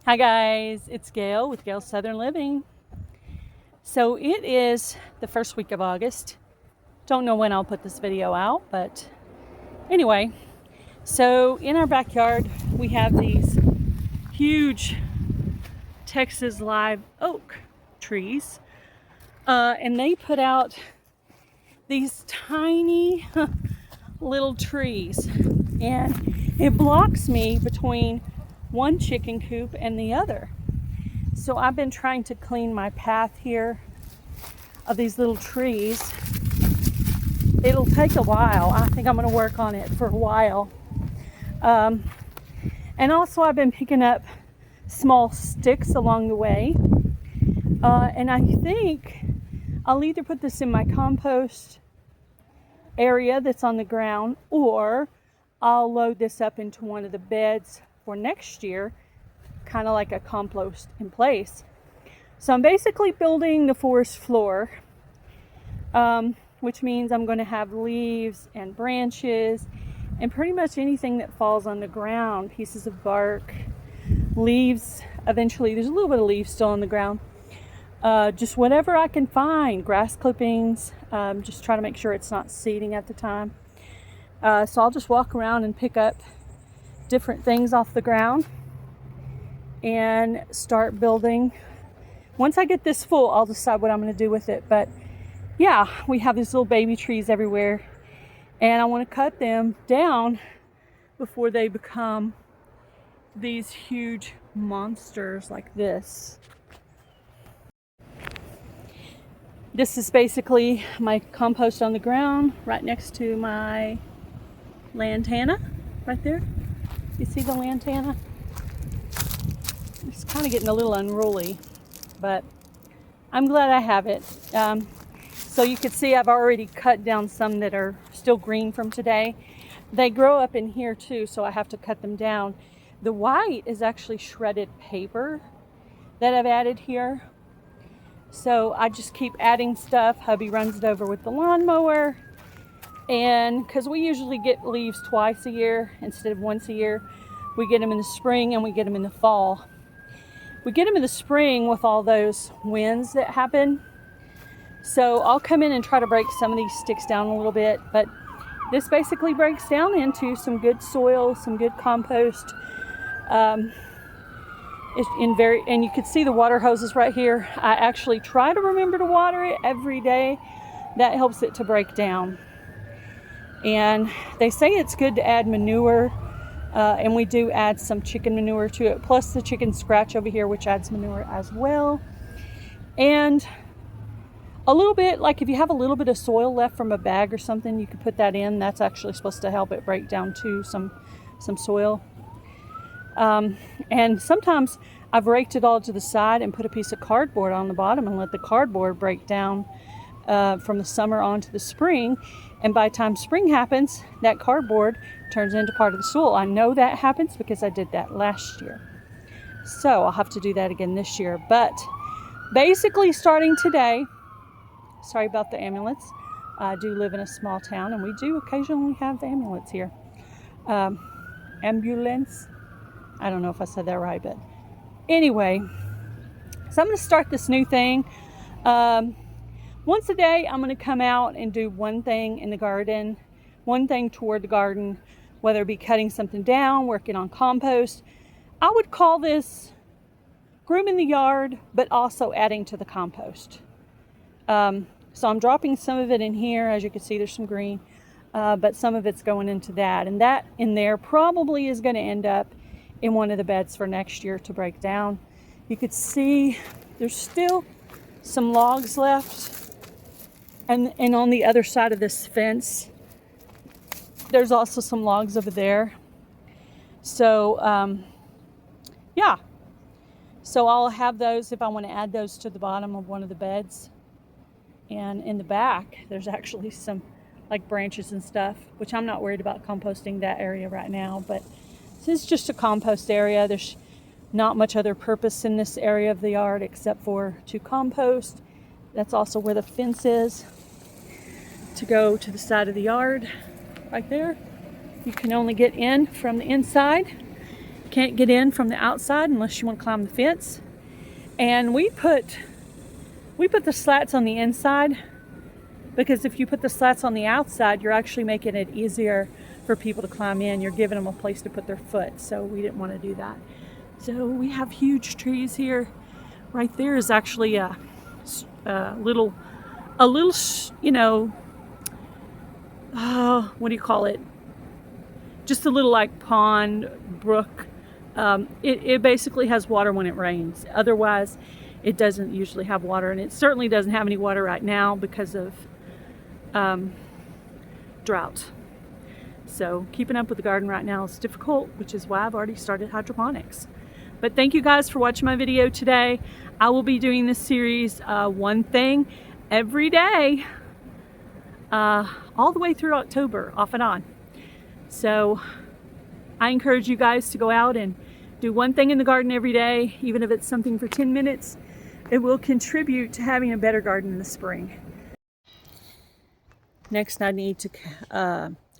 Hi guys, it's Gail with Gail's Southern Living. So it is the first week of August. Don't know when I'll put this video out, but anyway. So in our backyard we have these huge Texas live oak trees. And they put out these tiny little trees. And it blocks me between one chicken coop and the other. So I've been trying to clean my path here of these little trees. It'll take a while. I think I'm going to work on it for a while. And also I've been picking up small sticks along the way. And I think I'll either put this in my compost area that's on the ground, or I'll load this up into one of the beds for next year, kind of like a compost in place. So I'm basically building the forest floor, which means I'm going to have leaves and branches and pretty much anything that falls on the ground, pieces of bark, leaves. Eventually there's a little bit of leaves still on the ground, just whatever I can find, grass clippings, just try to make sure it's not seeding at the time. So I'll just walk around and pick up different things off the ground and start building. Once I get this full, I'll decide what I'm going to do with it. But yeah, we have these little baby trees everywhere, and I want to cut them down before they become these huge monsters like this. This is basically my compost on the ground right next to my lantana right there. You see the lantana? It's kind of getting a little unruly, but I'm glad I have it. So you can see I've already cut down some that are still green from today. They grow up in here too, so I have to cut them down. The white is actually shredded paper that I've added here. So I just keep adding stuff. Hubby runs it over with the lawnmower. And because we usually get leaves twice a year instead of once a year, we get them in the spring and we get them in the fall. We get them in the spring with all those winds that happen. So I'll come in and try to break some of these sticks down a little bit, but this basically breaks down into some good soil, some good compost. And you can see the water hoses right here. I actually try to remember to water it every day. That helps it to break down. And they say it's good to add manure, and we do add some chicken manure to it, plus the chicken scratch over here, which adds manure as well. And a little bit, like if you have a little bit of soil left from a bag or something, you could put that in. That's actually supposed to help it break down to some soil. And sometimes I've raked it all to the side and put a piece of cardboard on the bottom and let the cardboard break down from the summer on to the spring. And by the time spring happens, that cardboard turns into part of the soil. I know that happens because I did that last year. So I'll have to do that again this year. But basically starting today, sorry about the ambulance. I do live in a small town and we do occasionally have the ambulance here. Ambulance. I don't know if I said that right, but anyway. So I'm going to start this new thing. Once a day, I'm going to come out and do one thing in the garden, one thing toward the garden, whether it be cutting something down, working on compost. I would call this grooming the yard, but also adding to the compost. So I'm dropping some of it in here. As you can see, there's some green, but some of it's going into that. And that in there probably is going to end up in one of the beds for next year to break down. You could see there's still some logs left. And on the other side of this fence, there's also some logs over there. So, yeah. So I'll have those if I want to add those to the bottom of one of the beds. And in the back, there's actually some like branches and stuff, which I'm not worried about composting that area right now. But this is just a compost area. There's not much other purpose in this area of the yard except for to compost. That's also where the fence is to go to the side of the yard right there. You can only get in from the inside. can't get in from the outside unless you want to climb the fence. And we put the slats on the inside, because if you put the slats on the outside, you're actually making it easier for people to climb in. You're giving them a place to put their foot. So we didn't want to do that. So we have huge trees here. Right there is actually a little, you know, what do you call it? Just a little like pond, brook. It basically has water when it rains. Otherwise, it doesn't usually have water, and it certainly doesn't have any water right now because of drought. So keeping up with the garden right now is difficult, which is why I've already started hydroponics. But thank you guys for watching my video today. I will be doing this series, one thing every day, all the way through October, off and on. So I encourage you guys to go out and do one thing in the garden every day, even if it's something for 10 minutes. It will contribute to having a better garden in the spring. Next, I need to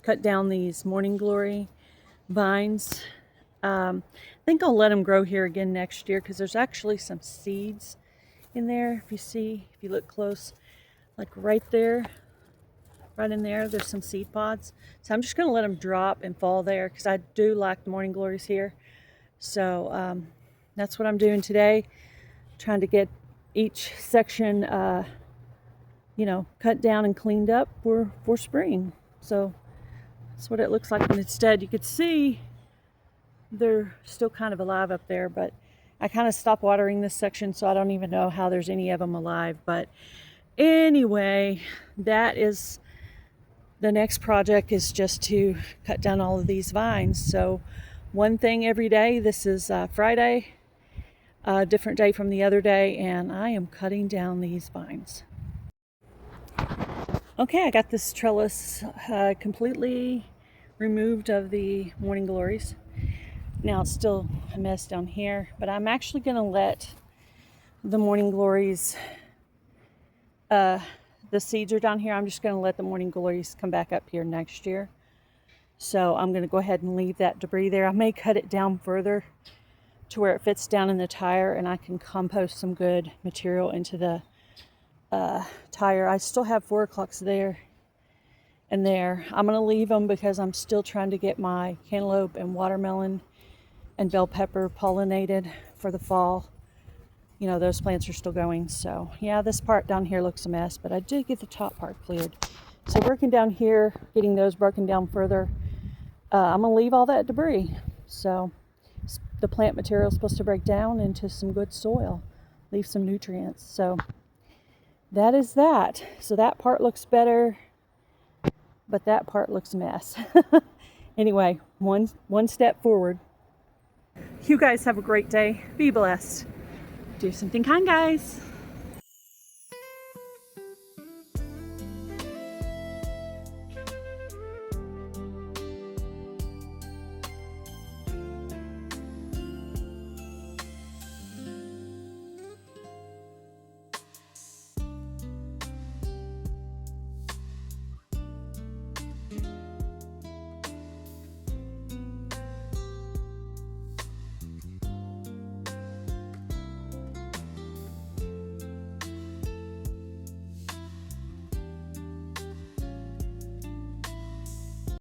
cut down these morning glory vines. I think I'll let them grow here again next year, because there's actually some seeds in there. If you look close, like right there, right in there, there's some seed pods. So I'm just going to let them drop and fall there, because I do like the morning glories here. So that's what I'm doing today, trying to get each section you know, cut down and cleaned up for spring. So that's what it looks like when it's dead. You could see they're still kind of alive up there, but I kind of stopped watering this section, so I don't even know how there's any of them alive. But anyway, that is the next project, is just to cut down all of these vines. So one thing every day. This is Friday, a different day from the other day, and I am cutting down these vines. Okay, I got this trellis completely removed of the morning glories. Now it's still a mess down here, but I'm actually going to let the morning glories, the seeds are down here. I'm just going to let the morning glories come back up here next year. So I'm going to go ahead and leave that debris there. I may cut it down further to where it fits down in the tire, and I can compost some good material into the tire. I still have 4 o'clocks there and there. I'm going to leave them because I'm still trying to get my cantaloupe and watermelon and bell pepper pollinated for the fall. You know, those plants are still going. So yeah, this part down here looks a mess, but I did get the top part cleared. So working down here, getting those broken down further, I'm going to leave all that debris. So the plant material is supposed to break down into some good soil, leave some nutrients. So that is that. So that part looks better, but that part looks a mess. Anyway, one step forward. You guys have a great day. Be blessed. Do something kind, guys.